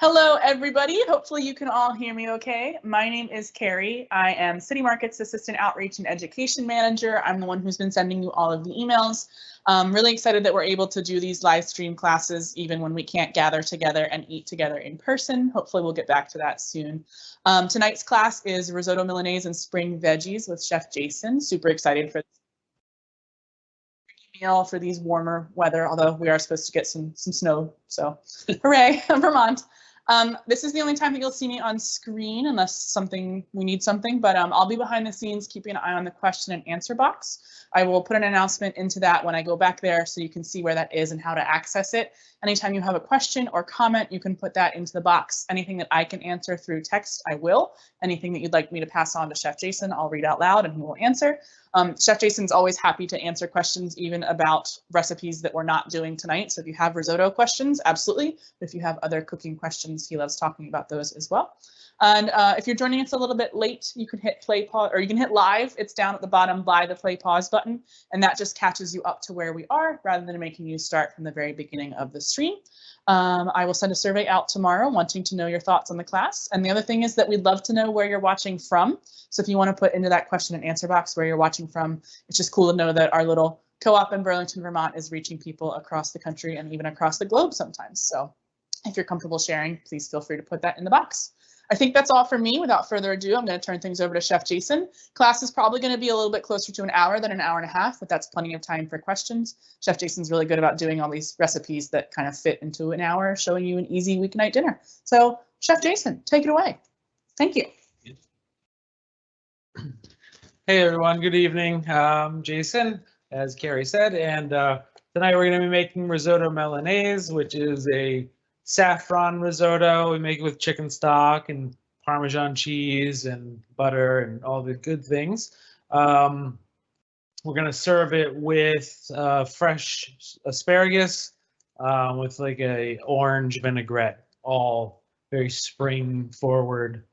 Hello, everybody. Hopefully you can all hear me okay. My name is Carrie. I am City Market's Assistant Outreach and Education Manager. I'm the one who's been sending you all of the emails. I'm really excited that we're able to do these live stream classes even when we can't gather together and eat together in person. Hopefully we'll get back to that soon. Tonight's class is Risotto Milanese and Spring Veggies with Chef Jason. Super excited for meal for these warmer weather, although we are supposed to get some snow, so hooray, Vermont. This is the only time that you'll see me on screen unless we need something, but I'll be behind the scenes keeping an eye on the question and answer box. I will put an announcement into that when I go back there so you can see where that is and how to access it. Anytime you have a question or comment, you can put that into the box. Anything that I can answer through text, I will. Anything that you'd like me to pass on to Chef Jason, I'll read out loud and he will answer. Chef Jason's always happy to answer questions even about recipes that we're not doing tonight. So if you have risotto questions, absolutely. But if you have other cooking questions, he loves talking about those as well. And if you're joining us a little bit late, you can hit play pause or you can hit live. It's down at the bottom by the play pause button. And that just catches you up to where we are rather than making you start from the very beginning of the stream. I will send a survey out tomorrow wanting to know your thoughts on the class. And the other thing is that we'd love to know where you're watching from. So if you want to put into that question and answer box where you're watching from, it's just cool to know that our little co-op in Burlington, Vermont is reaching people across the country and even across the globe sometimes. So if you're comfortable sharing, please feel free to put that in the box. I think that's all for me. Without further ado, I'm going to turn things over to Chef Jason. Class is probably going to be a little bit closer to an hour than an hour and a half, but that's plenty of time for questions. Chef Jason's really good about doing all these recipes that kind of fit into an hour, showing you an easy weeknight dinner. So Chef Jason, take it away. Thank you. Hey everyone, good evening. Jason, as Carrie said, and tonight we're going to be making risotto Milanese, which is a saffron risotto. We make it with chicken stock and Parmesan cheese and butter and all the good things. We're going to serve it with fresh asparagus with like a orange vinaigrette, all very spring forward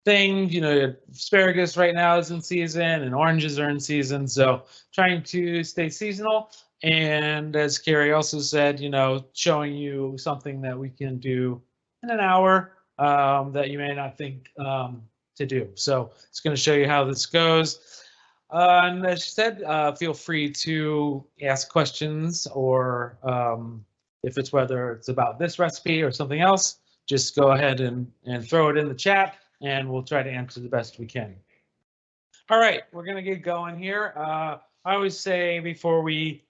thing. You know, asparagus right now is in season and oranges are in season, so trying to stay seasonal. And as Carrie also said, you know, showing you something that we can do in an hour that you may not think to do. So it's going to show you how this goes. And as she said, feel free to ask questions, or if it's whether it's about this recipe or something else, just go ahead and throw it in the chat and we'll try to answer the best we can. All right, we're going to get going here. I always say before we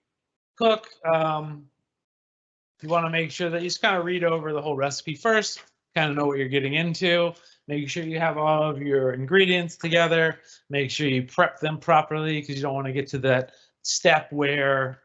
cook, you want to make sure that you just kind of read over the whole recipe first, kind of know what you're getting into, make sure you have all of your ingredients together, make sure you prep them properly because you don't want to get to that step where,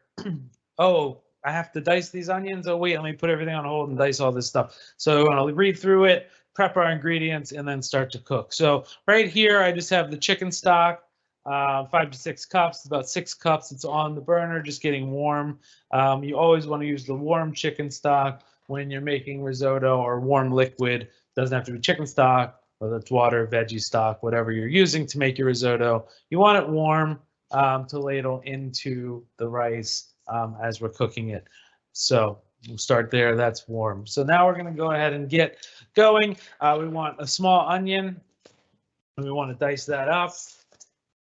oh, I have to dice these onions. Oh, wait, let me put everything on hold and dice all this stuff. So I want to read through it, prep our ingredients, and then start to cook. So right here, I just have the chicken stock, 5 to 6 cups, about 6 cups. It's on the burner, just getting warm. You always want to use the warm chicken stock when you're making risotto or warm liquid. Doesn't have to be chicken stock, whether it's water, veggie stock, whatever you're using to make your risotto. You want it warm to ladle into the rice as we're cooking it. So we'll start there. That's warm. So now we're going to go ahead and get going. We want a small onion, and we want to dice that up.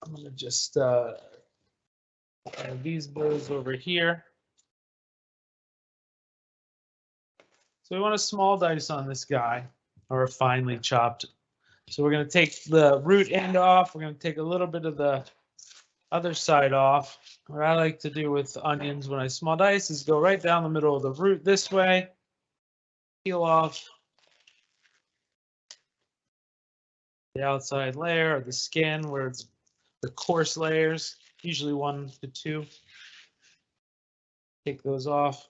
I'm going to just add these bowls over here. So we want a small dice on this guy, or finely chopped. So we're going to take the root end off. We're going to take a little bit of the other side off. What I like to do with onions when I small dice is go right down the middle of the root this way, peel off the outside layer of the skin where it's the coarse layers, usually 1 to 2. Take those off.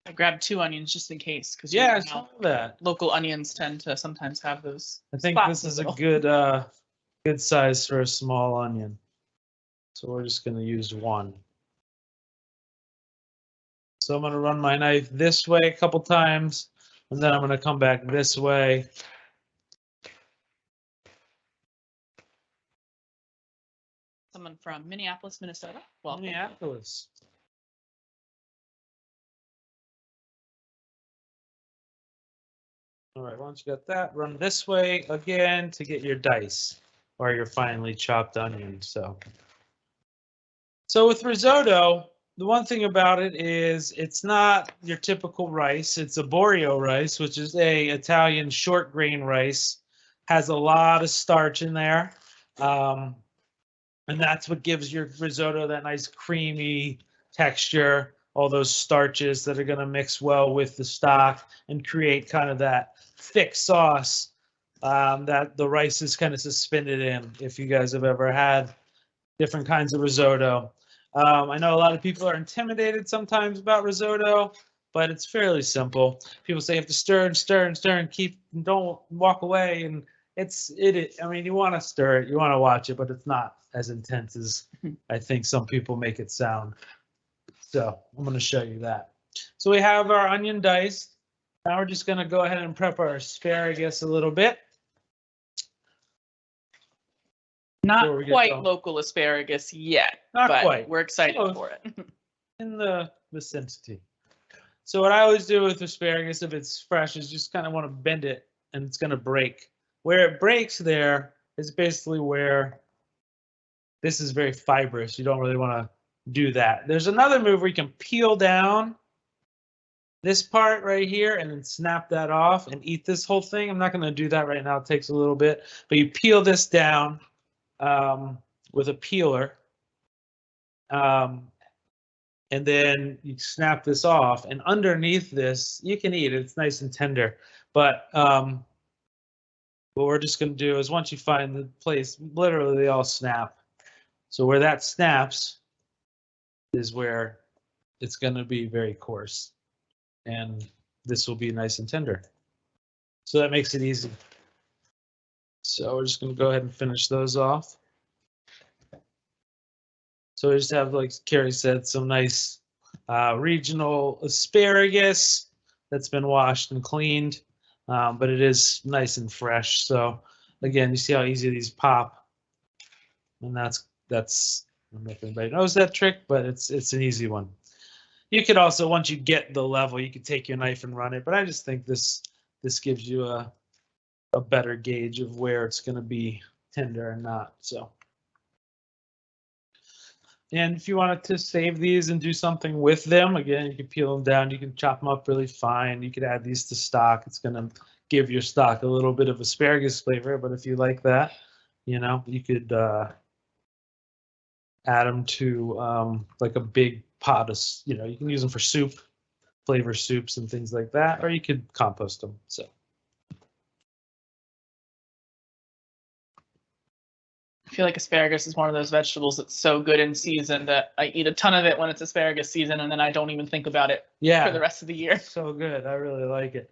I grabbed 2 onions just in case, because yeah, I saw that. Local onions tend to sometimes have those. I think this is a good size for a small onion. So we're just going to use 1. So I'm going to run my knife this way a couple times, and then I'm going to come back this way. Someone from Minneapolis, Minnesota. Well, Minneapolis. All right, once you got that, run this way again to get your dice or your finely chopped onion. So with risotto, the one thing about it is it's not your typical rice. It's a Borio rice, which is a Italian short grain rice. Has a lot of starch in there. And that's what gives your risotto that nice creamy texture, all those starches that are going to mix well with the stock and create kind of that thick sauce that the rice is kind of suspended in. If you guys have ever had different kinds of risotto. I know a lot of people are intimidated sometimes about risotto, but it's fairly simple. People say you have to stir and stir and stir and don't walk away. And I mean, you want to stir it, you want to watch it, but it's not as intense as I think some people make it sound. So I'm going to show you that. So we have our onion diced. Now we're just going to go ahead and prep our asparagus a little bit. Not quite local asparagus yet, but quite. We're excited for it. In the vicinity. So what I always do with asparagus, if it's fresh, is just kind of want to bend it and it's going to break. Where it breaks there is basically where this is very fibrous. You don't really want to do that. There's another move where you can peel down this part right here and then snap that off and eat this whole thing. I'm not going to do that right now. It takes a little bit, but you peel this down with a peeler, and then you snap this off, and underneath this you can eat it. It's nice and tender, but what we're just going to do is once you find the place, literally they all snap. So where that snaps is where it's going to be very coarse, and this will be nice and tender. So that makes it easy. So we're just going to go ahead and finish those off. So we just have, like Carrie said, some nice regional asparagus that's been washed and cleaned, but it is nice and fresh. So again, you see how easy these pop, and that's I don't know if anybody knows that trick, but it's an easy one. You could also, once you get the level, you could take your knife and run it, but I just think this gives you a better gauge of where it's going to be tender and not. So, and if you wanted to save these and do something with them, again, you can peel them down, you can chop them up really fine, you could add these to stock. It's going to give your stock a little bit of asparagus flavor, but if you like that, you know, you could add them to like a big pot of, you know, you can use them for soup, flavor soups and things like that, or you could compost them. So I feel like asparagus is one of those vegetables that's so good in season that I eat a ton of it when it's asparagus season, and then I don't even think about it for the rest of the year. So good. I really like it.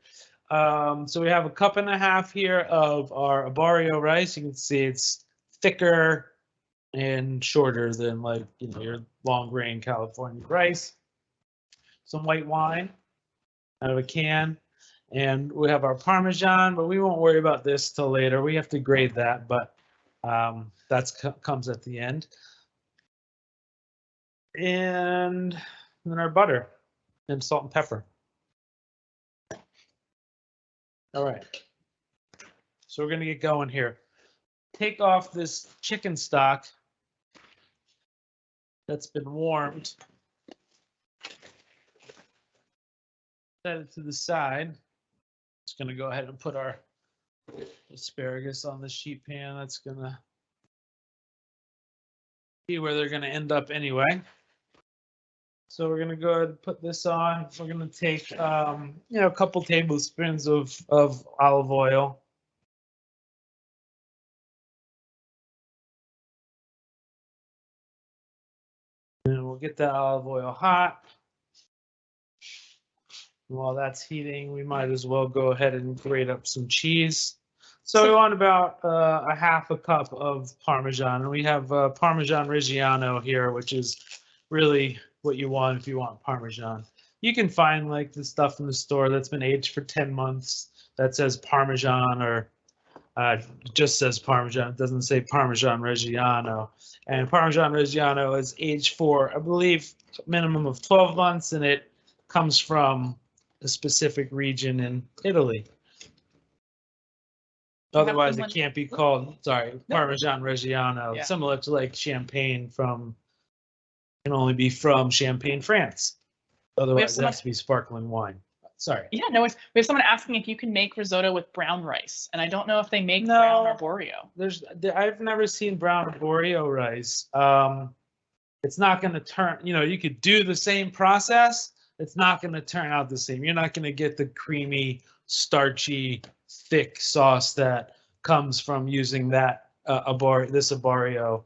So we have 1.5 cups here of our Borio rice. You can see it's thicker and shorter than, like, you know, your long grain California rice. Some white wine out of a can, and we have our Parmesan, but we won't worry about this till later. We have to grate that, but that comes at the end. And then our butter and salt and pepper. All right. So we're going to get going here. Take off this chicken stock that's been warmed. Set it to the side. Just going to go ahead and put our asparagus on the sheet pan. That's going to be where they're going to end up anyway. So we're going to go ahead and put this on. We're going to take, you know, a couple tablespoons of olive oil. And we'll get that olive oil hot. While that's heating, we might as well go ahead and grate up some cheese. So we want about 1/2 cup of Parmesan, and we have Parmesan Reggiano here, which is really what you want if you want Parmesan. You can find like the stuff in the store that's been aged for 10 months that says Parmesan, or just says Parmesan. It doesn't say Parmesan Reggiano. And Parmesan Reggiano is aged for, I believe, a minimum of 12 months, and it comes from a specific region in Italy. Otherwise, it someone- can't be called, sorry, No. Parmesan Reggiano, Yeah. similar to like Champagne can only be from Champagne, France. Otherwise, it has to be sparkling wine. Sorry. Yeah, no, we have someone asking if you can make risotto with brown rice, and I don't know if they make brown or Boreo. I've never seen brown Boreo rice. It's not going to turn, you could do the same process. It's not going to turn out the same. You're not going to get the creamy, starchy, thick sauce that comes from using that this Abarrio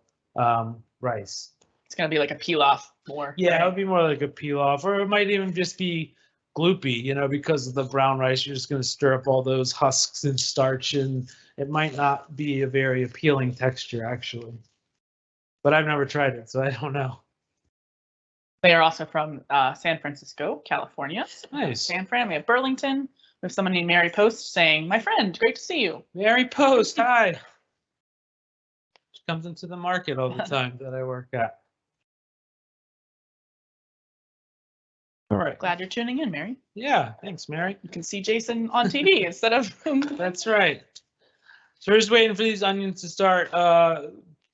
rice. It's gonna be like a pilaf more. Yeah, right? it would be more like a pilaf, or it might even just be gloopy, because of the brown rice. You're just going to stir up all those husks and starch, and it might not be a very appealing texture, actually. But I've never tried it, so I don't know. They are also from San Francisco, California. Nice. San Fran. We have Burlington. We have someone named Mary Post saying, "My friend, great to see you." Mary Post, hi. She comes into the market all the time that I work at. All right. Glad you're tuning in, Mary. Yeah, thanks, Mary. You can see Jason on TV instead of. That's right. So we're just waiting for these onions to start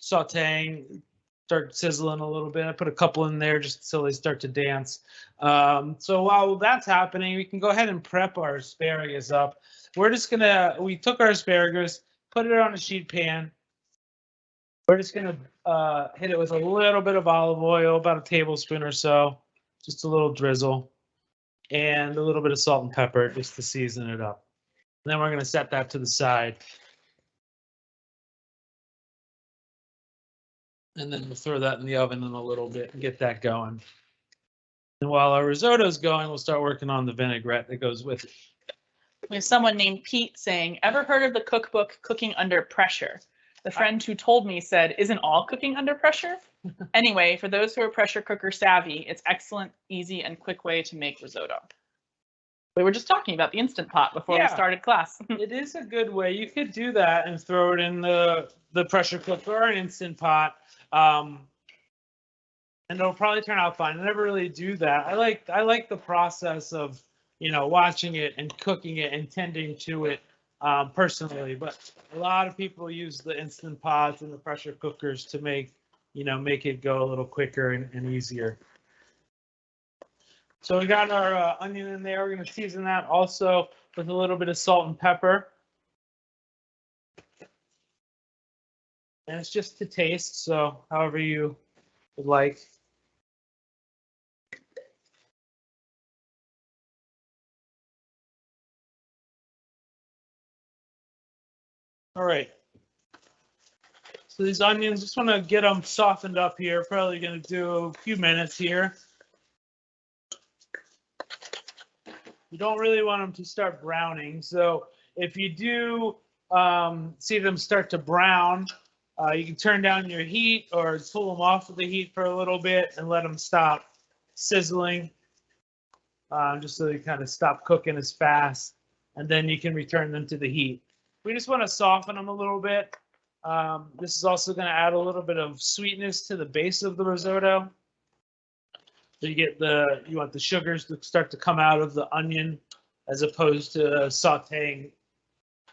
sauteing, start sizzling a little bit. I put a couple in there just so they start to dance. So while that's happening, we can go ahead and prep our asparagus up. We took our asparagus, put it on a sheet pan. We're just gonna hit it with a little bit of olive oil, about a tablespoon or so, just a little drizzle, and a little bit of salt and pepper just to season it up. And then we're gonna set that to the side. And then we'll throw that in the oven in a little bit and get that going. And while our risotto is going, we'll start working on the vinaigrette that goes with it. We have someone named Pete saying, "Ever heard of the cookbook Cooking Under Pressure? The friend who told me said, isn't all cooking under pressure? Anyway, for those who are pressure cooker savvy, it's excellent, easy, and quick way to make risotto." We were just talking about the Instant Pot before we started class. It is a good way. You could do that and throw it in the pressure cooker or an Instant Pot. And it'll probably turn out fine. I never really do that. I like the process of, watching it and cooking it and tending to it personally. But a lot of people use the Instant Pots and the pressure cookers to make it go a little quicker and easier. So we got our onion in there. We're going to season that also with a little bit of salt and pepper. And it's just to taste, so however you would like. All right. So these onions, just want to get them softened up here. Probably going to do a few minutes here. You don't really want them to start browning. So if you do see them start to brown, you can turn down your heat or pull them off of the heat for a little bit and let them stop sizzling, just so they kind of stop cooking as fast. And then you can return them to the heat. We just want to soften them a little bit. This is also going to add a little bit of sweetness to the base of the risotto. So you want the sugars to start to come out of the onion as opposed to sauteing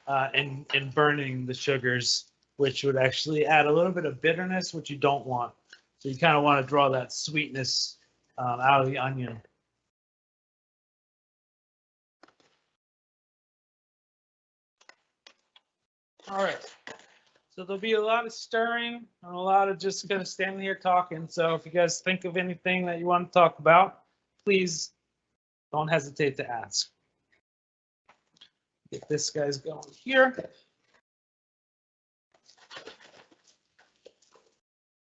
and burning the sugars, which would actually add a little bit of bitterness, which you don't want. So you kind of want to draw that sweetness out of the onion. All right. So there'll be a lot of stirring and a lot of just kind of standing here talking. So if you guys think of anything that you want to talk about, please don't hesitate to ask. Get this guy's going here.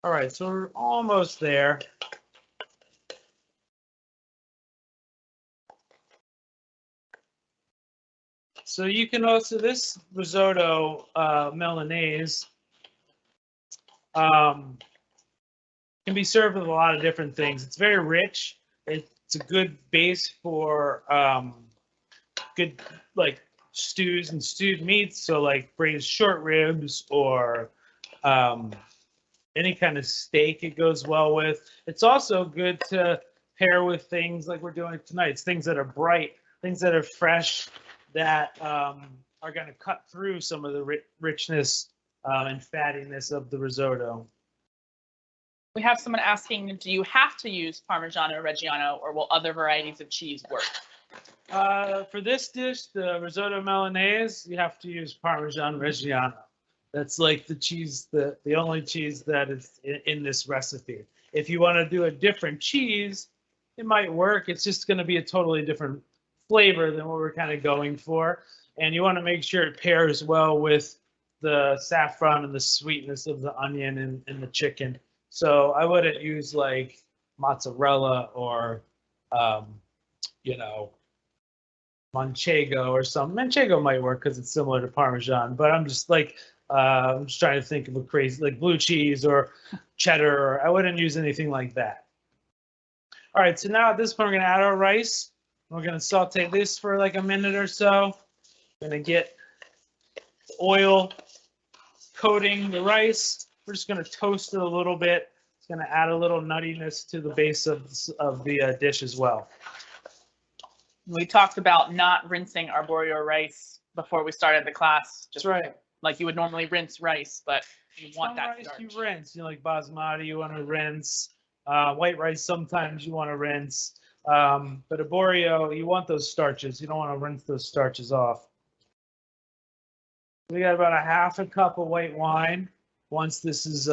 All right, so we're almost there. So you can also, this risotto Milanese can be served with a lot of different things. It's very rich. It's a good base for good like stews and stewed meats. So like braised short ribs or any kind of steak it goes well with. It's also good to pair with things like we're doing tonight. It's things that are bright, things that are fresh, that are going to cut through some of the richness and fattiness of the risotto. We have someone asking, do you have to use Parmigiano Reggiano, or will other varieties of cheese work? For this dish, the risotto Milanese, you have to use Parmesan Reggiano. That's like the cheese, the only cheese that is in this recipe. If you want to do a different cheese, it might work. It's just going to be a totally different flavor than what we're kind of going for. And you want to make sure it pairs well with the saffron and the sweetness of the onion and the chicken. So I wouldn't use like mozzarella or, you know, manchego or something. Manchego might work because it's similar to Parmesan, but I'm just like, I'm just trying to think of a crazy, like blue cheese or cheddar, or I wouldn't use anything like that. All right, so now at this point, we're gonna add our rice. We're gonna saute this for like a minute or so. We're gonna get the oil coating the rice. We're just gonna toast it a little bit. It's gonna add a little nuttiness to the base of the dish as well. We talked about not rinsing arborio rice before we started the class. That's right. Like you would normally rinse rice, but you want Some that rice starch. you rinse, you know, like basmati, you want to rinse. White rice, sometimes you want to rinse. But arborio, you want those starches. You don't want to rinse those starches off. We got about a half a cup of white wine. Once this is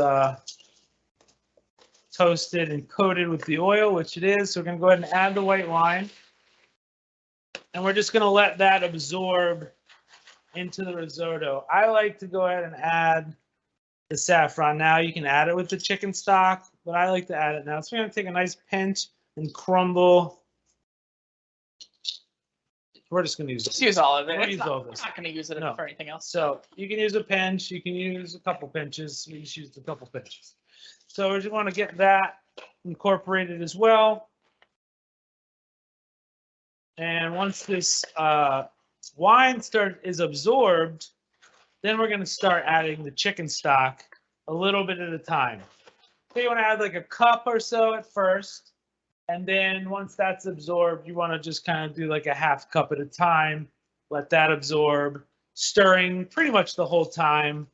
toasted and coated with the oil, which it is, so we're going to go ahead and add the white wine. And we're just going to let that absorb into the risotto. I like to go ahead and add the saffron now. You can add it with the chicken stock, but I like to add it now. So we're going to take a nice pinch and crumble. We're just going to use Just use all of it. We'll use all of We're this. not going to use it No. for anything else. So you can use a pinch. You can use a couple pinches. We just used a couple pinches. So we just want to get that incorporated as well. And once this wine is absorbed, then we're going to start adding the chicken stock a little bit at a time. So you want to add like a cup or so at first. And then once that's absorbed, you want to just kind of do like a half cup at a time. Let that absorb, stirring pretty much the whole time.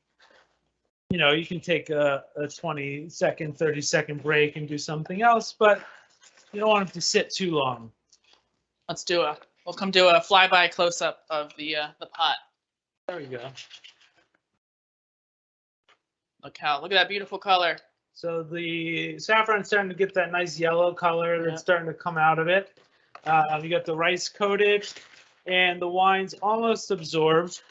You know, you can take a 20-second, 30-second break and do something else, but you don't want it to sit too long. We'll come do a flyby close-up of the pot. There we go. Look at that beautiful color. So the saffron's starting to get that nice yellow color that's starting to come out of it. You got the rice coated and the wine's almost absorbed.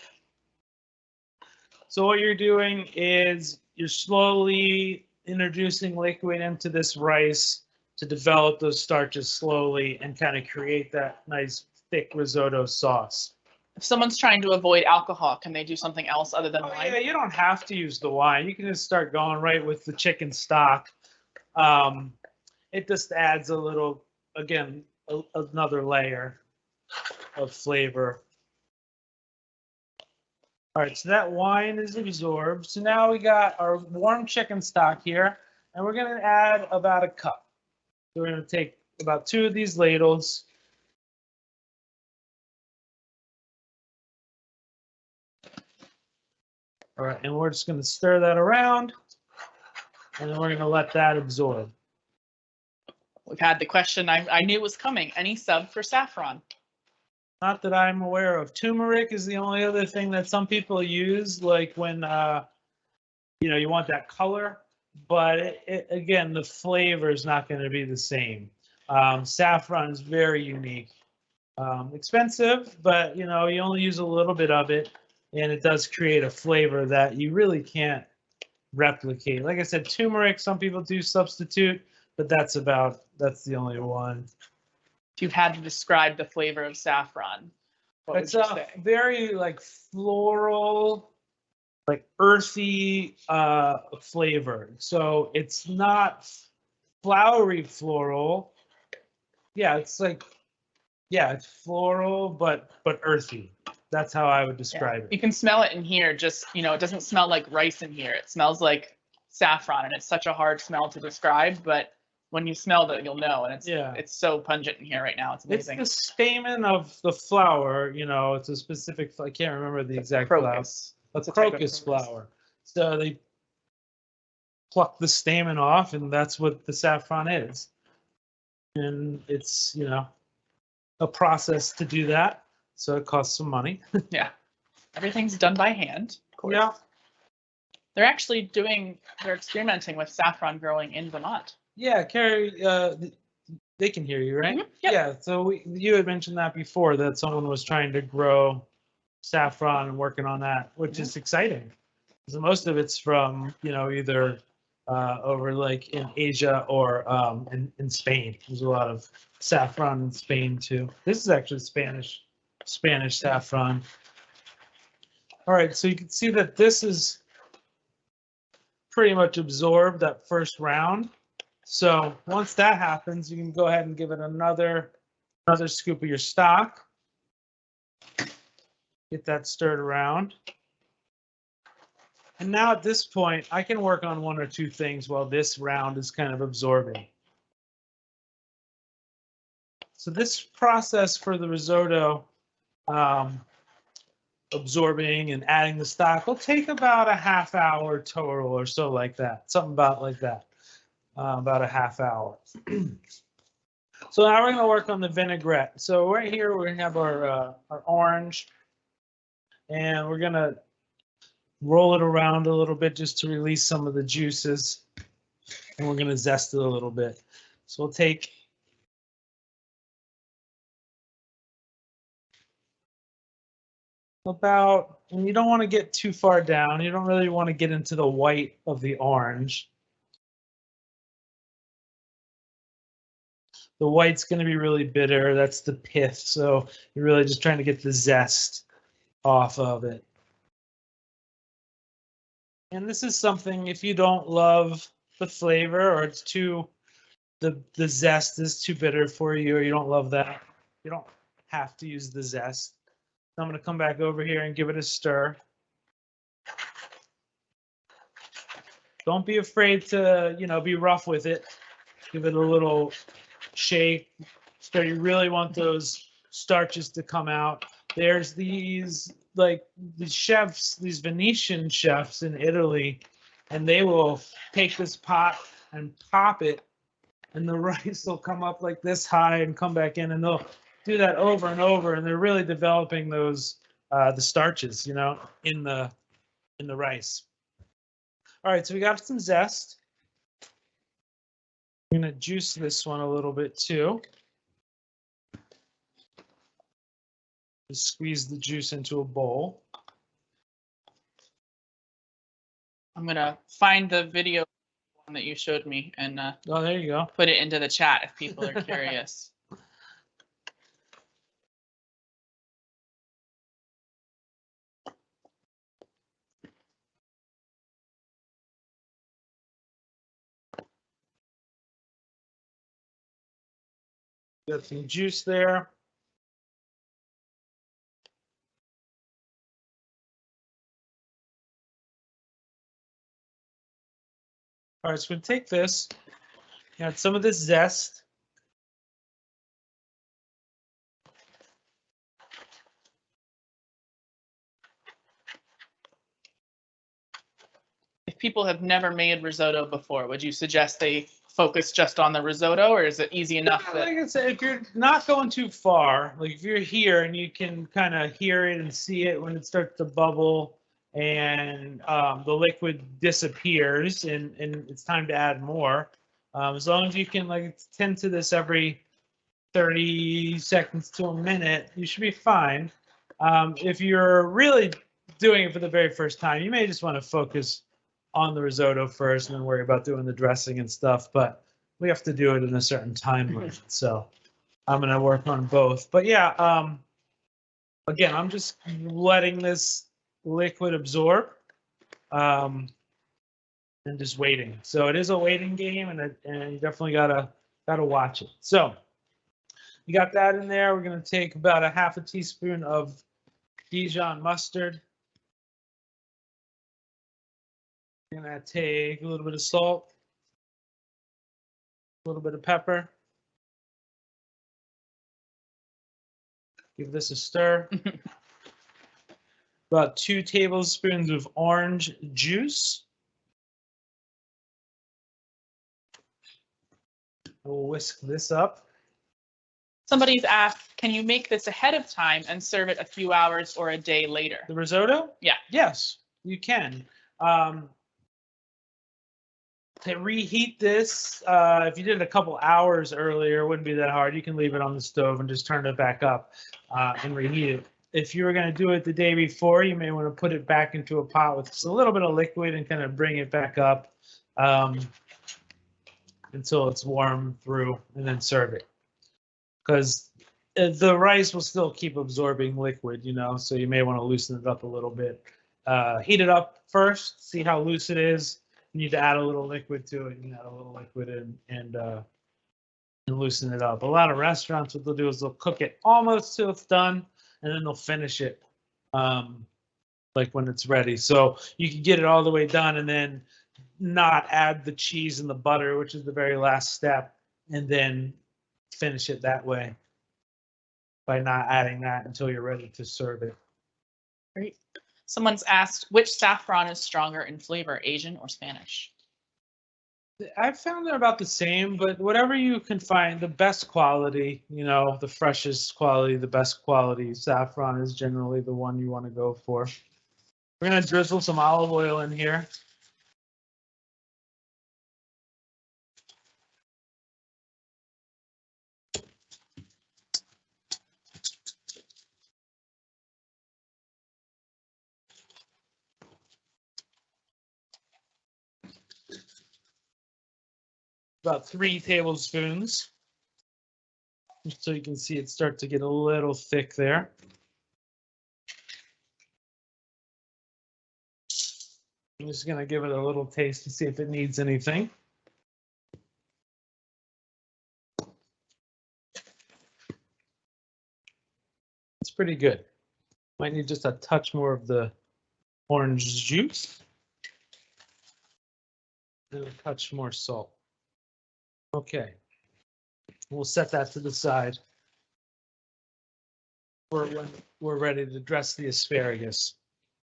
So what you're doing is you're slowly introducing liquid into this rice to develop those starches slowly and kind of create that nice thick risotto sauce. If someone's trying to avoid alcohol, can they do something else other than wine? Yeah, you don't have to use the wine. You can just start going right with the chicken stock. It just adds a little, again, another layer of flavor. All right, so that wine is absorbed. So now we got our warm chicken stock here, and we're going to add about a cup. So we're going to take about 2 of these ladles. All right, and we're just going to stir that around, and then we're going to let that absorb. We've had the question I knew was coming. Any sub for saffron? Not that I'm aware of. Turmeric is the only other thing that some people use, like when you know, you want that color. But again, the flavor is not going to be the same. Saffron is very unique. Expensive, but you know, you only use a little bit of it, and it does create a flavor that you really can't replicate. Like I said, turmeric, some people do substitute, but that's the only one. If you had to describe the flavor of saffron, what It's would you say? very like floral, like earthy flavor. So it's not flowery floral. Yeah, it's like, yeah, it's floral, but earthy. That's how I would describe it. You can smell it in here. Just, you know, it doesn't smell like rice in here. It smells like saffron, and it's such a hard smell to describe, but when you smell it, you'll know. And Yeah. it's so pungent in here right now. It's amazing. It's the stamen of the flower, you know, it's a specific, I can't remember the exact Crocus. flower. It's A a type of crocus crocus. flower. So they pluck the stamen off, and that's what the saffron is. And it's, you know, a process to do that. So it costs some money. Yeah. Everything's done by hand, of course. Yeah. They're actually they're experimenting with saffron growing in Vermont. Yeah, Carrie, they can hear you, right? Mhm, yep. Yeah. So you had mentioned that before, that someone was trying to grow saffron and working on that, which is exciting. So most of it's from, you know, either over like in Asia or in Spain. There's a lot of saffron in Spain too. This is actually Spanish saffron. All right, so you can see that this is pretty much absorbed that first round. So once that happens, you can go ahead and give it another scoop of your stock. Get that stirred around. And now at this point, I can work on one or two things while this round is kind of absorbing. So this process for the risotto, absorbing and adding the stock, will take about a half hour total or so, like that. Something about like that, about a half hour. So now we're going to work on the vinaigrette. So right here, we're going to have our orange, and we're going to roll it around a little bit just to release some of the juices, and we're going to zest it a little bit. So we'll take about, and you don't want to get too far down. You don't really want to get into the white of the orange. The white's going to be really bitter. That's the pith. So you're really just trying to get the zest off of it. And this is something, if you don't love the flavor, or it's too, the zest is too bitter for you, or you don't love that, you don't have to use the zest. So I'm going to come back over here and give it a stir. Don't be afraid to, you know, be rough with it. Give it a little shake. So you really want those starches to come out. There's these, like, these chefs, these Venetian chefs in Italy, and they will take this pot and pop it, and the rice will come up like this high and come back in, and they'll do that over and over, and they're really developing those the starches, you know, in the rice. All right, so we got some zest. I'm going to juice this one a little bit too. Just squeeze the juice into a bowl. I'm going to find the video one that you showed me and oh, there you go. Put it into the chat if people are curious. Got some juice there. All right, so we're going to take this, add some of this zest. If people have never made risotto before, would you suggest they focus just on the risotto, or is it easy enough? Yeah, like I said, if you're not going too far, like if you're here and you can kind of hear it and see it when it starts to bubble and the liquid disappears and it's time to add more. As long as you can like tend to this every 30 seconds to a minute, you should be fine. If you're really doing it for the very first time, you may just want to focus on the risotto first and then worry about doing the dressing and stuff. But we have to do it in a certain time limit, so I'm going to work on both. But yeah, again, I'm just letting this liquid absorb and just waiting. So it is a waiting game, and you definitely gotta watch it. So you got that in there. We're going to take about a half a teaspoon of Dijon mustard. We're going to take a little bit of salt. A little bit of pepper. Give this a stir. About 2 tablespoons of orange juice. We'll whisk this up. Somebody's asked, can you make this ahead of time and serve it a few hours or a day later? The risotto? Yeah. Yes, you can. To reheat this, if you did it a couple hours earlier, it wouldn't be that hard. You can leave it on the stove and just turn it back up and reheat it. If you were going to do it the day before, you may want to put it back into a pot with just a little bit of liquid and kind of bring it back up until it's warm through, and then serve it. Because the rice will still keep absorbing liquid, you know, so you may want to loosen it up a little bit. Heat it up first, see how loose it is. You need to add a little liquid to it. You can add a little liquid and loosen it up. A lot of restaurants, what they'll do is they'll cook it almost till it's done, and then they'll finish it like when it's ready. So you can get it all the way done and then not add the cheese and the butter, which is the very last step, and then finish it that way by not adding that until you're ready to serve it. Great. Someone's asked, which saffron is stronger in flavor, Asian or Spanish? I've found they're about the same, but whatever you can find, the best quality, you know, the freshest quality, the best quality saffron is generally the one you want to go for. We're going to drizzle some olive oil in here. About 3 tablespoons, so you can see it start to get a little thick there. I'm just going to give it a little taste to see if it needs anything. It's pretty good. Might need just a touch more of the orange juice and a touch more salt. Okay, we'll set that to the side for when we're ready to dress the asparagus.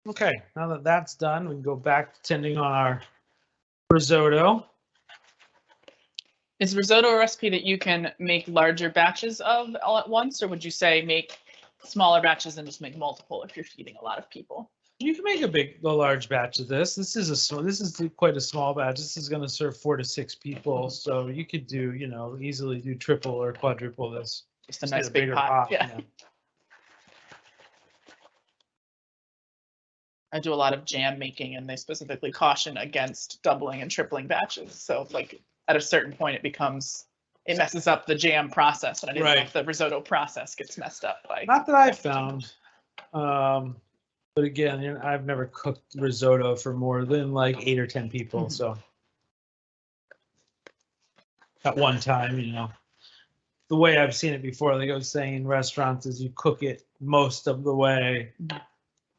Okay, now that that's done, we can go back to tending on our risotto. Is risotto a recipe that you can make larger batches of all at once, or would you say make smaller batches and just make multiple if you're feeding a lot of people? You can make a large batch of this. This is quite a small batch. This is going to serve 4 to 6 people, so you could do, you know, easily do triple or quadruple this. Just a nice big pot. Yeah. I do a lot of jam making, and they specifically caution against doubling and tripling batches. So, like at a certain point, it messes up the jam process, and I didn't know if the risotto process gets messed up by. Not that I've found. But again, you know, I've never cooked risotto for more than like 8 or 10 people. So at one time, you know, the way I've seen it before, like I was saying in restaurants, is you cook it most of the way,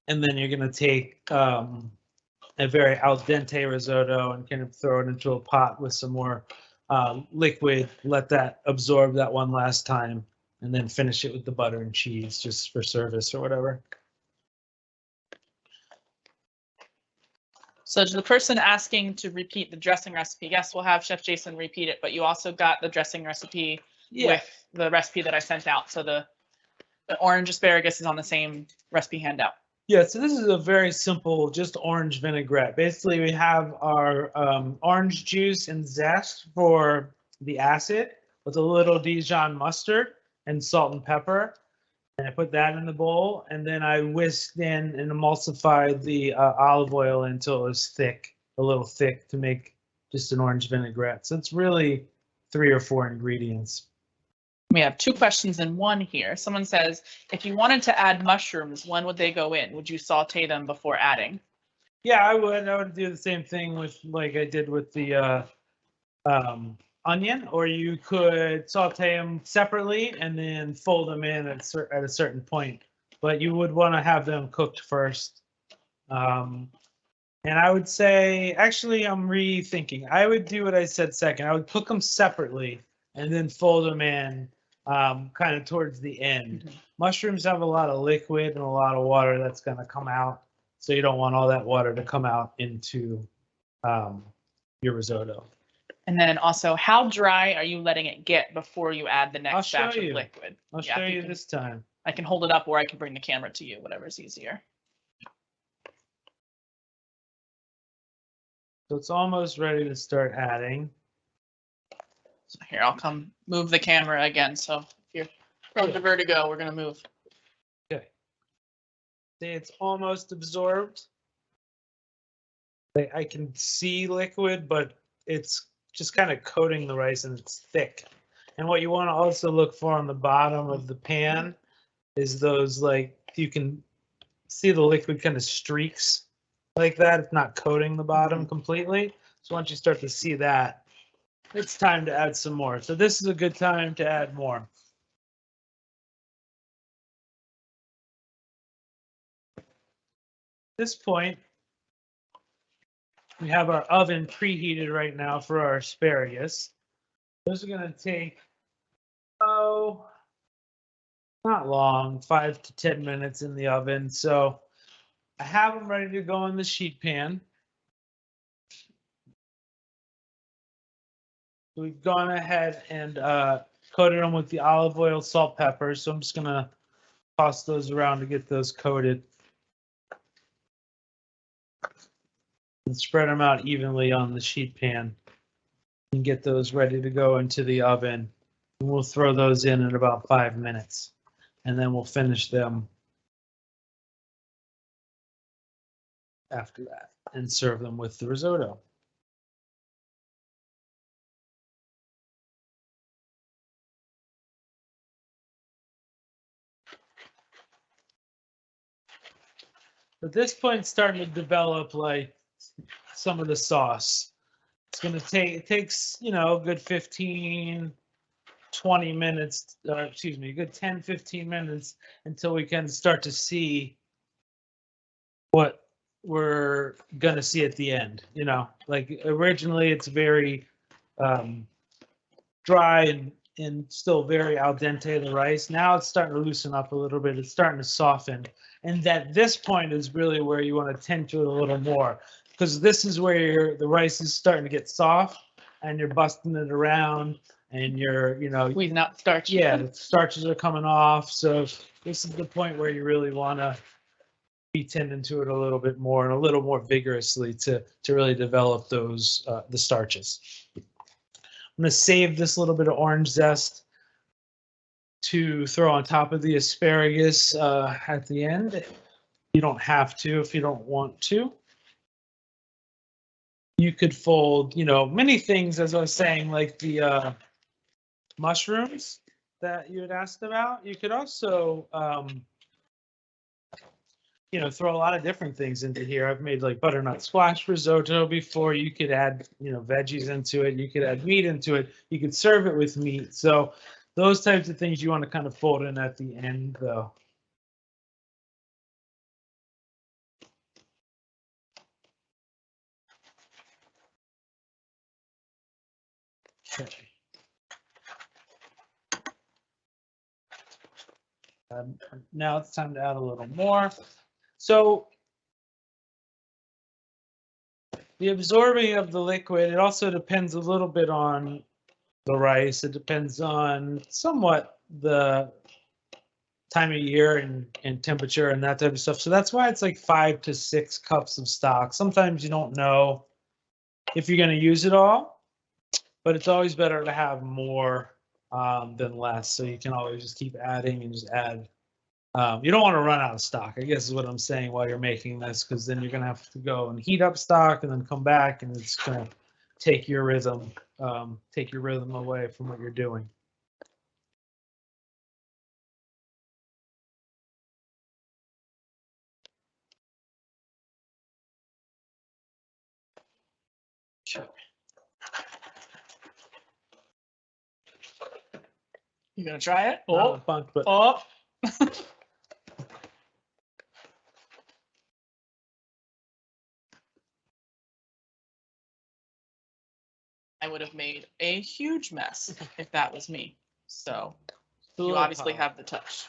and then you're going to take a very al dente risotto and kind of throw it into a pot with some more liquid, let that absorb that one last time, and then finish it with the butter and cheese just for service or whatever. So to the person asking to repeat the dressing recipe, yes, we'll have Chef Jason repeat it, but you also got the dressing recipe with the recipe that I sent out. So the orange asparagus is on the same recipe handout. Yeah, so this is a very simple, just orange vinaigrette. Basically, we have our orange juice and zest for the acid with a little Dijon mustard and salt and pepper. And I put that in the bowl, and then I whisked in and emulsified the olive oil until it was thick, a little thick, to make just an orange vinaigrette. So it's really 3 or 4 ingredients. We have 2 questions in one here. Someone says, if you wanted to add mushrooms, when would they go in? Would you saute them before adding? Yeah, I would. I would do the same thing with, like I did with the onion, or you could saute them separately and then fold them in at a certain point. But you would want to have them cooked first. And And I would say, actually, I'm rethinking. I would do what I said second. I would cook them separately and then fold them in kind of towards the end. Mhm. Mushrooms have a lot of liquid and a lot of water that's going to come out. So you don't want all that water to come out into your risotto. And then also, how dry are you letting it get before you add the next show batch you. of liquid? I'll Yeah, show if you can- this time. I can hold it up or I can bring the camera to you, whatever's easier. So it's almost ready to start adding. So here, I'll come move the camera again. So if you're prone to vertigo, we're gonna move. Okay. See, it's almost absorbed. I can see liquid, but it's just kind of coating the rice and it's thick. And what you want to also look for on the bottom of the pan is those, like, you can see the liquid kind of streaks like that. It's not coating the bottom completely. So once you start to see that, it's time to add some more. So this is a good time to add more. At this point, we have our oven preheated right now for our asparagus. Those are going to take, not long, 5 to 10 minutes in the oven. So I have them ready to go in the sheet pan. We've gone ahead and coated them with the olive oil, salt, pepper. So I'm just going to toss those around to get those coated. And spread them out evenly on the sheet pan and get those ready to go into the oven. And we'll throw those in about 5 minutes. And then we'll finish them after that and serve them with the risotto. At this point, it's starting to develop like some of the sauce. It's going to take, it takes, a good 15, 20 minutes, excuse me, a good 10, 15 minutes until we can start to see what we're going to see at the end. Like originally it's very dry and still very al dente, the rice. Now it's starting to loosen up a little bit. It's starting to soften. And at this point is really where you want to tend to it a little more, because this is where the rice is starting to get soft and you're busting it around and you're, Squeezing out the starch. yeah, the starches are coming off. So this is the point where you really want to be tending to it a little bit more and a little more vigorously to really develop those, the starches. I'm going to save this little bit of orange zest to throw on top of the asparagus at the end. You don't have to if you don't want to. You could fold, many things, as I was saying, like the mushrooms that you had asked about. You could also, throw a lot of different things into here. I've made like butternut squash risotto before. You could add, veggies into it. You could add meat into it. You could serve it with meat. So those types of things you want to kind of fold in at the end, though. Okay. Now it's time to add a little more. So the absorbing of the liquid, it also depends a little bit on the rice. It depends on somewhat the time of year and temperature and that type of stuff. So that's why it's like 5 to 6 cups of stock. Sometimes you don't know if you're going to use it all, but it's always better to have more than less. So you can always just keep adding and just add. You don't want to run out of stock, I guess is what I'm saying, while you're making this, because then you're going to have to go and heat up stock and then come back, and it's going to take your rhythm away from what you're doing. Okay. You gonna try it? Not a bunch, but Oh. a huge mess if that was me. So you Little obviously pile. have the touch.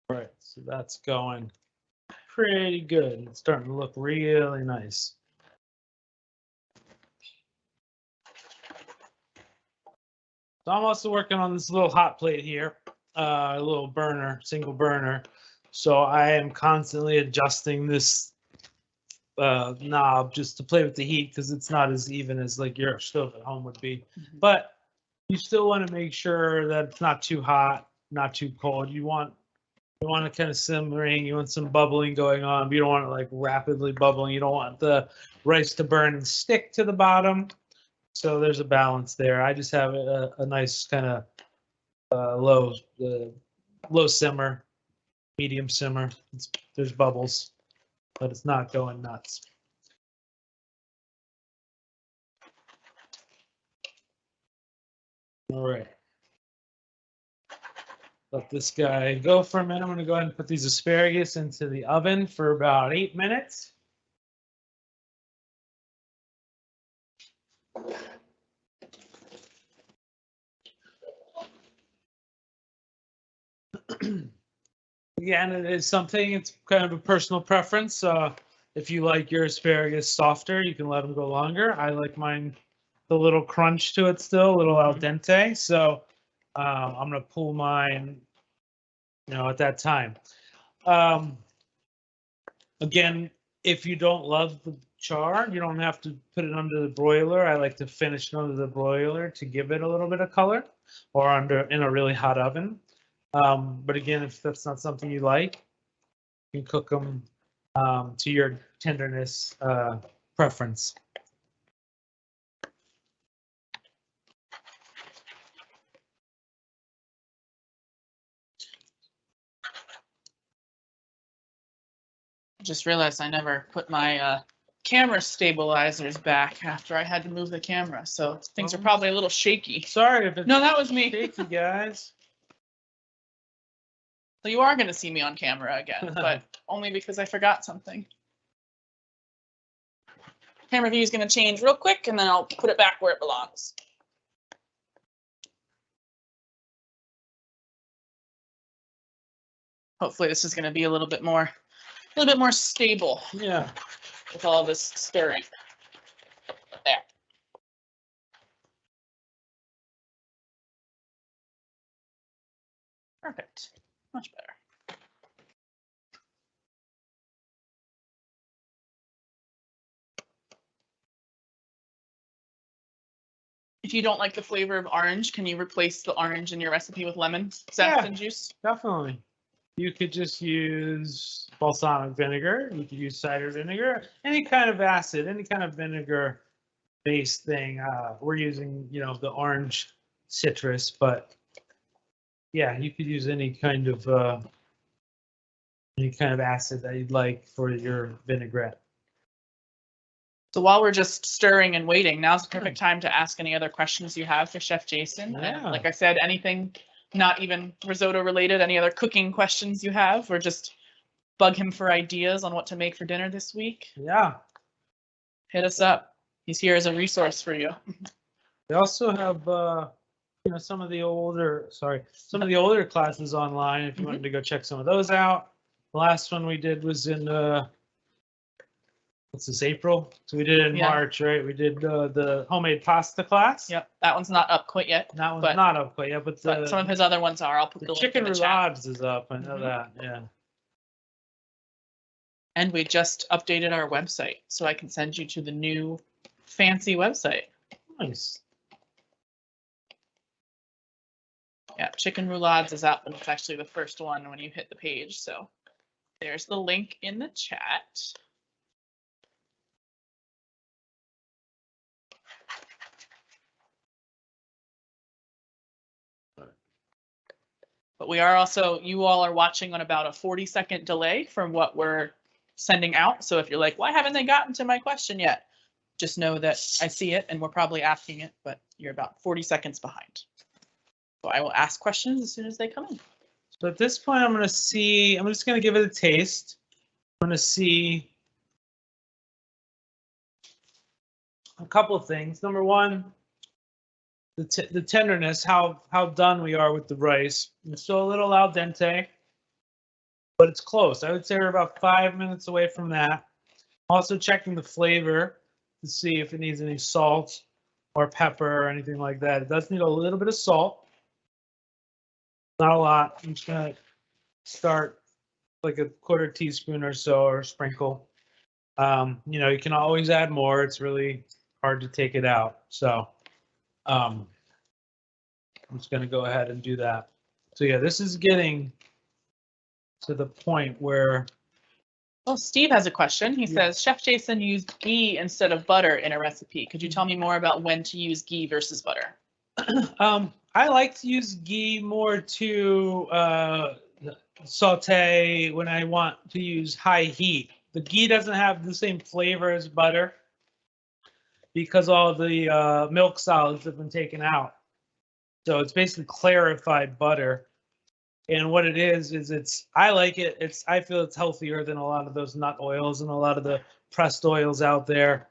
Right, so that's going pretty good. It's starting to look really nice. So I'm also working on this little hot plate here, a little burner, single burner. So I am constantly adjusting this knob just to play with the heat because it's not as even as like your stove at home would be. Mhm. But you still want to make sure that it's not too hot, not too cold. You want it kind of simmering. You want some bubbling going on, but you don't want it like rapidly bubbling. You don't want the rice to burn and stick to the bottom. So there's a balance there. I just have a nice kind of low simmer, medium simmer. There's bubbles, but it's not going nuts. All right. Let this guy go for a minute. I'm going to go ahead and put these asparagus into the oven for about 8 minutes. Again, it is something, it's kind of a personal preference. If you like your asparagus softer, you can let them go longer. I like mine the little crunch to it still, a little al dente. So I'm going to pull mine, at that time. Again, if you don't love the char, you don't have to put it under the broiler. I like to finish it under the broiler to give it a little bit of color, or in a really hot oven. But again, if that's not something you like, you can cook them to your tenderness preference. Just realized I never put my camera stabilizers back after I had to move the camera, so things are probably a little shaky. Sorry if it's No, that was me. shaky, guys. So you are going to see me on camera again, but only because I forgot something. Camera view is going to change real quick, and then I'll put it back where it belongs. Hopefully this is going to be a little bit more stable. Yeah. With all this stirring. There. Perfect. Much better. If you don't like the flavor of orange, can you replace the orange in your recipe with lemon zest and juice? Definitely. You could just use balsamic vinegar. You could use cider vinegar, any kind of acid, any kind of vinegar-based thing. We're using, the orange citrus, but yeah, you could use any kind of acid that you'd like for your vinaigrette. So while we're just stirring and waiting, now's the perfect time to ask any other questions you have for Chef Jason. Yeah. And like I said, anything not even risotto related, any other cooking questions you have, or just bug him for ideas on what to make for dinner this week. Yeah. Hit us up. He's here as a resource for you. We also have, some of the older classes online if you wanted to go check some of those out. The last one we did was in what's this, April? So we did it in March, right? We did the homemade pasta class. Yep, that one's not up quite yet. That one's not up quite yet, but some of his other ones are. I'll put the link chicken in the chat. roulades is up. I know that. Yeah. And we just updated our website, so I can send you to the new fancy website. Nice. Yeah, chicken roulades is up, and it's actually the first one when you hit the page. So there's the link in the chat. But we are also, you all are watching on about a 40-second delay from what we're sending out. So if you're like, why haven't they gotten to my question yet? Just know that I see it and we're probably asking it, but you're about 40 seconds behind. So I will ask questions as soon as they come in. So at this point, I'm just going to give it a taste. I'm going to see a couple of things. Number one, the tenderness, how done we are with the rice. It's still a little al dente, but it's close. I would say we're about 5 minutes away from that. Also checking the flavor to see if it needs any salt or pepper or anything like that. It does need a little bit of salt. Not a lot. I'm just gonna start like a quarter teaspoon or so, or sprinkle. You know, you can always add more. It's really hard to take it out. So I'm just gonna go ahead and do that. So yeah, this is getting to the point where. Well, Steve has a question. He says, Chef Jason used ghee instead of butter in a recipe. Could you tell me more about when to use ghee versus butter? I like to use ghee more to saute when I want to use high heat. The ghee doesn't have the same flavor as butter because all the milk solids have been taken out. So it's basically clarified butter. And what it is I like it. I feel it's healthier than a lot of those nut oils and a lot of the pressed oils out there.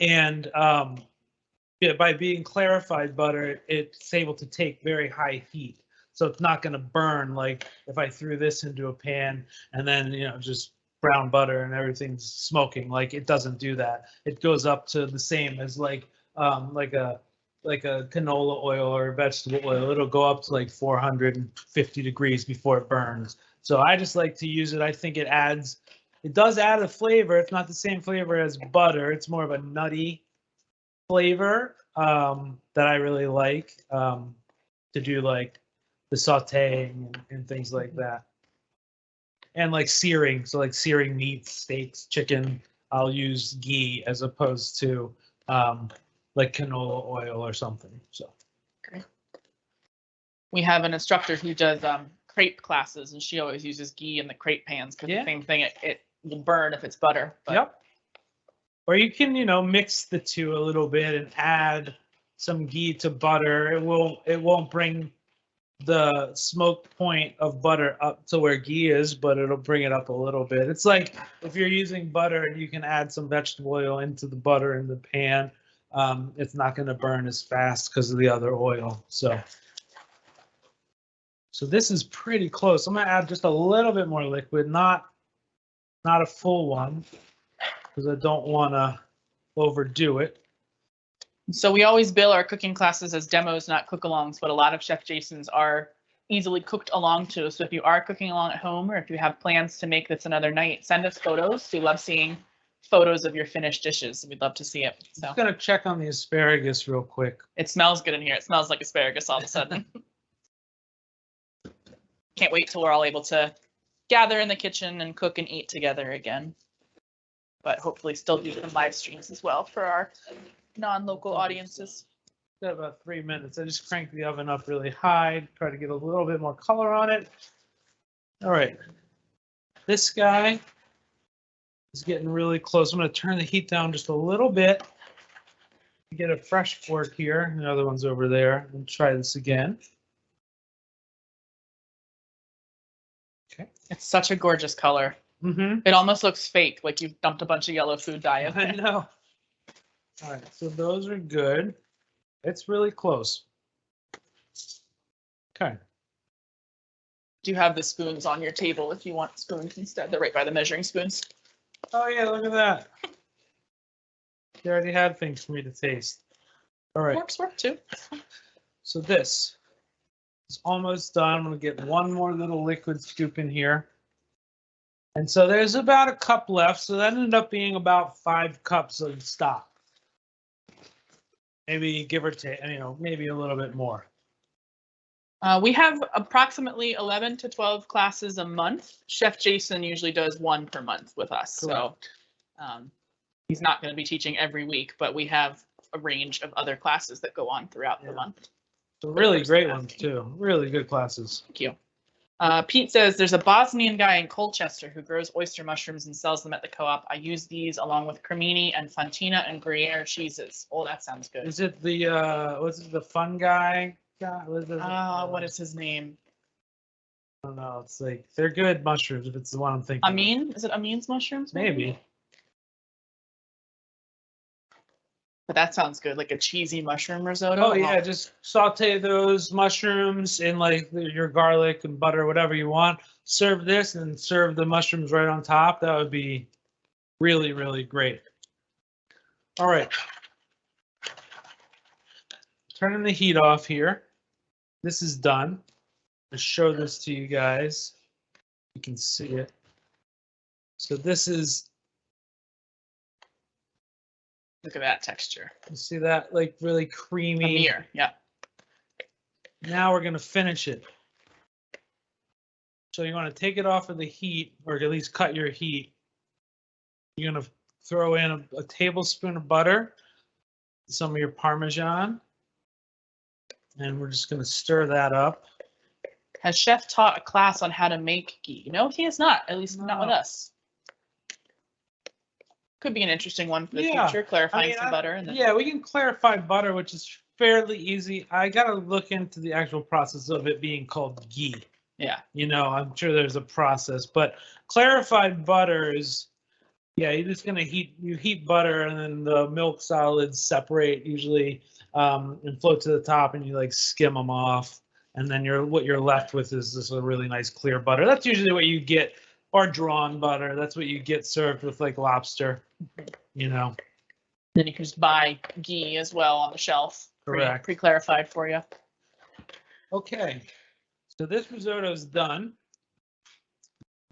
And yeah, by being clarified butter, it's able to take very high heat. So it's not going to burn like if I threw this into a pan and then, you know, just brown butter and everything's smoking. Like it doesn't do that. It goes up to the same as like a canola oil or vegetable oil. It'll go up to like 450 degrees before it burns. So I just like to use it. I think it does add a flavor. It's not the same flavor as butter. It's more of a nutty flavor that I really like to do, like the sauteing and things like that. And like searing, so like searing meats, steaks, chicken, I'll use ghee as opposed to like canola oil or something. So Great. We have an instructor who does crepe classes, and she always uses ghee in the crepe pans because the same thing, it will burn if it's butter. But. Yep. Or you can, you know, mix the two a little bit and add some ghee to butter. It won't bring the smoke point of butter up to where ghee is, but it'll bring it up a little bit. It's like if you're using butter and you can add some vegetable oil into the butter in the pan, it's not going to burn as fast because of the other oil. So this is pretty close. I'm going to add just a little bit more liquid, not a full one, because I don't want to overdo it. So we always bill our cooking classes as demos, not cook-alongs, but a lot of Chef Jasons are easily cooked along too. So if you are cooking along at home, or if you have plans to make this another night, send us photos. We love seeing photos of your finished dishes. We'd love to see it. So. I'm just gonna check on the asparagus real quick. It smells good in here. It smells like asparagus all of a sudden. Can't wait till we're all able to gather in the kitchen and cook and eat together again. But hopefully still do some live streams as well for our non-local audiences. Got about 3 minutes. I just cranked the oven up really high, try to get a little bit more color on it. All right, this guy is getting really close. I'm going to turn the heat down just a little bit. Get a fresh fork here. The other one's over there. We'll try this again. Okay. It's such a gorgeous color. Mm-hmm. It almost looks fake, like you've dumped a bunch of yellow food dye in I there. know. All right, so those are good. It's really close. Okay. Do you have the spoons on your table if you want spoons instead? They're right by the measuring spoons. Oh yeah, look at that. They already had things for me to taste. All right. Forks work too. So this is almost done. I'm going to get one more little liquid scoop in here. And so there's about a cup left. So that ended up being about 5 cups of stock. Maybe give or take, you know, maybe a little bit more. We have approximately 11 to 12 classes a month. Chef Jason usually does 1 per month with us. Correct. So he's not going to be teaching every week, but we have a range of other classes that go on throughout the month. So really great ones too. Really good classes. Thank you. Pete says there's a Bosnian guy in Colchester who grows oyster mushrooms and sells them at the co-op. I use these along with cremini and fontina and Gruyere cheeses. Oh, that sounds good. Is it the what's it, the fun guy? What is his name? I don't know. It's like they're good mushrooms if it's the one I'm thinking. Amin? Is it Amin's mushrooms? Maybe. But that sounds good, like a cheesy mushroom risotto. Oh yeah, just saute those mushrooms in like your garlic and butter, whatever you want. Serve this and serve the mushrooms right on top. That would be really, really great. All right. Turning the heat off here. This is done. I'll show this to you guys. You can see it. So this is, Look at that texture. you see that, like really creamy. Amir, yeah. Now we're gonna finish it. So you want to take it off of the heat, or at least cut your heat. You're gonna throw in a tablespoon of butter, some of your Parmesan, and we're just gonna stir that up. Has Chef taught a class on how to make ghee? No, he has not, at least not with No. us. Could be an interesting one for the Yeah. future, clarifying some butter. And then... Yeah, we can clarify butter, which is fairly easy. I gotta look into the actual process of it being called ghee. Yeah. You know, I'm sure there's a process, but clarified butter is, yeah, you're just gonna heat butter, and then the milk solids separate usually and float to the top, and you like skim them off, and then what you're left with is this a really nice clear butter. That's usually what you get, or drawn butter. That's what you get served with like lobster, you know. Then you can just buy ghee as well on the shelf. Correct. Pre-clarified for you. Okay, so this risotto is done.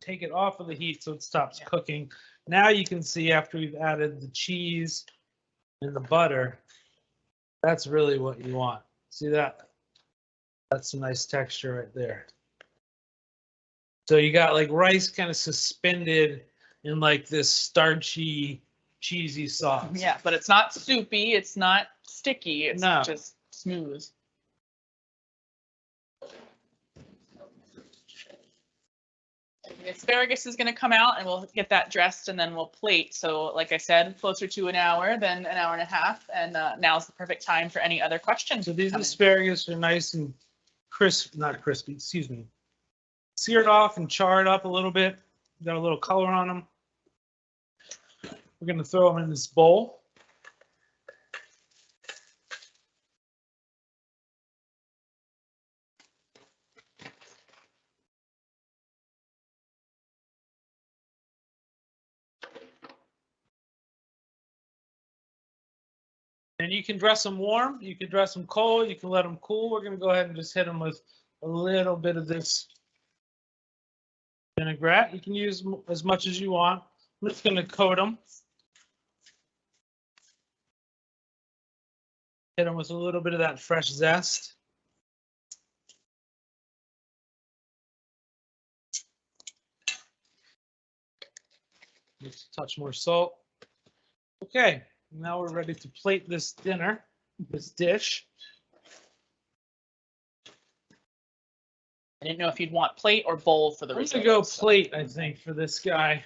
Take it off of the heat so it stops cooking. Now you can see after we've added the cheese and the butter, that's really what you want. See that? That's a nice texture right there. So you got like rice kind of suspended in like this starchy, cheesy sauce. Yeah, but it's not soupy. It's not sticky. It's just smooth. The asparagus is going to come out, and we'll get that dressed, and then we'll plate. So like I said, closer to an hour than an hour and a half. And now's the perfect time for any other questions. So these asparagus are nice and crisp, not crispy, excuse me. Seared off and charred up a little bit. Got a little color on them. We're going to throw them in this bowl. And you can dress them warm, you can dress them cold, you can let them cool. We're going to go ahead and just hit them with a little bit of this vinaigrette. You can use as much as you want. I'm just going to coat them. Hit them with a little bit of that fresh zest. Just a touch more salt. Okay. Now we're ready to plate this dinner, this dish. I didn't know if you'd want plate or bowl for the risotto. I'm gonna go plate, I think, for this guy.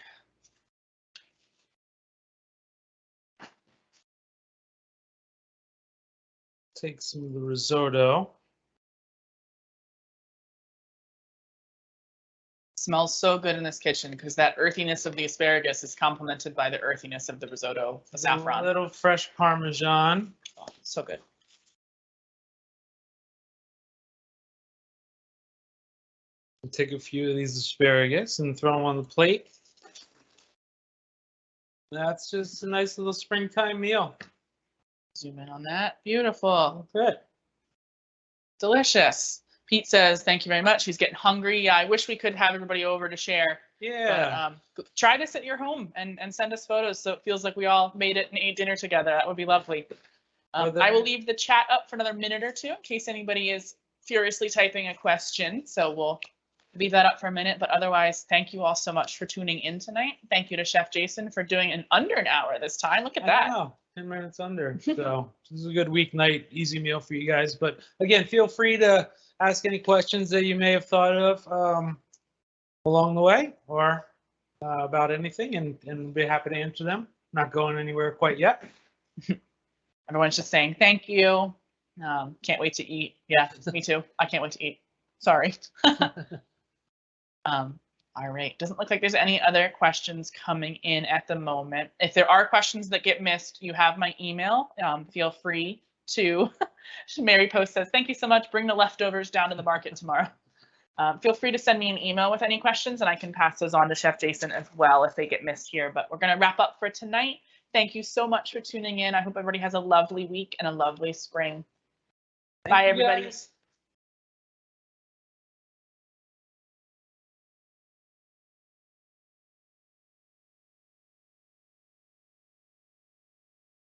Take some of the risotto. Smells so good in this kitchen because that earthiness of the asparagus is complemented by the earthiness of the risotto, the saffron. A little fresh Parmesan. Oh, so good. Take a few of these asparagus and throw them on the plate. That's just a nice little springtime meal. Zoom in on that. Beautiful. Good. Delicious. Pete says, thank you very much. He's getting hungry. I wish we could have everybody over to share. Yeah. But, try this at your home and send us photos so it feels like we all made it and ate dinner together. That would be lovely. I will leave the chat up for another minute or two in case anybody is furiously typing a question. So we'll leave that up for a minute. But otherwise, thank you all so much for tuning in tonight. Thank you to Chef Jason for doing it in under an hour this time. Look at that. I know. 10 minutes under. So this is a good weeknight, easy meal for you guys. But again, feel free to ask any questions that you may have thought of along the way or about anything, and be happy to answer them. Not going anywhere quite yet. Everyone's just saying thank you. Can't wait to eat. Yeah, me too. I can't wait to eat. Sorry. All right, doesn't look like there's any other questions coming in at the moment. If there are questions that get missed, you have my email. Feel free to, Mary Post says, thank you so much. Bring the leftovers down to the market tomorrow. Feel free to send me an email with any questions and I can pass those on to Chef Jason as well if they get missed here. But we're going to wrap up for tonight. Thank you so much for tuning in. I hope everybody has a lovely week and a lovely spring. Bye, everybody. Guys.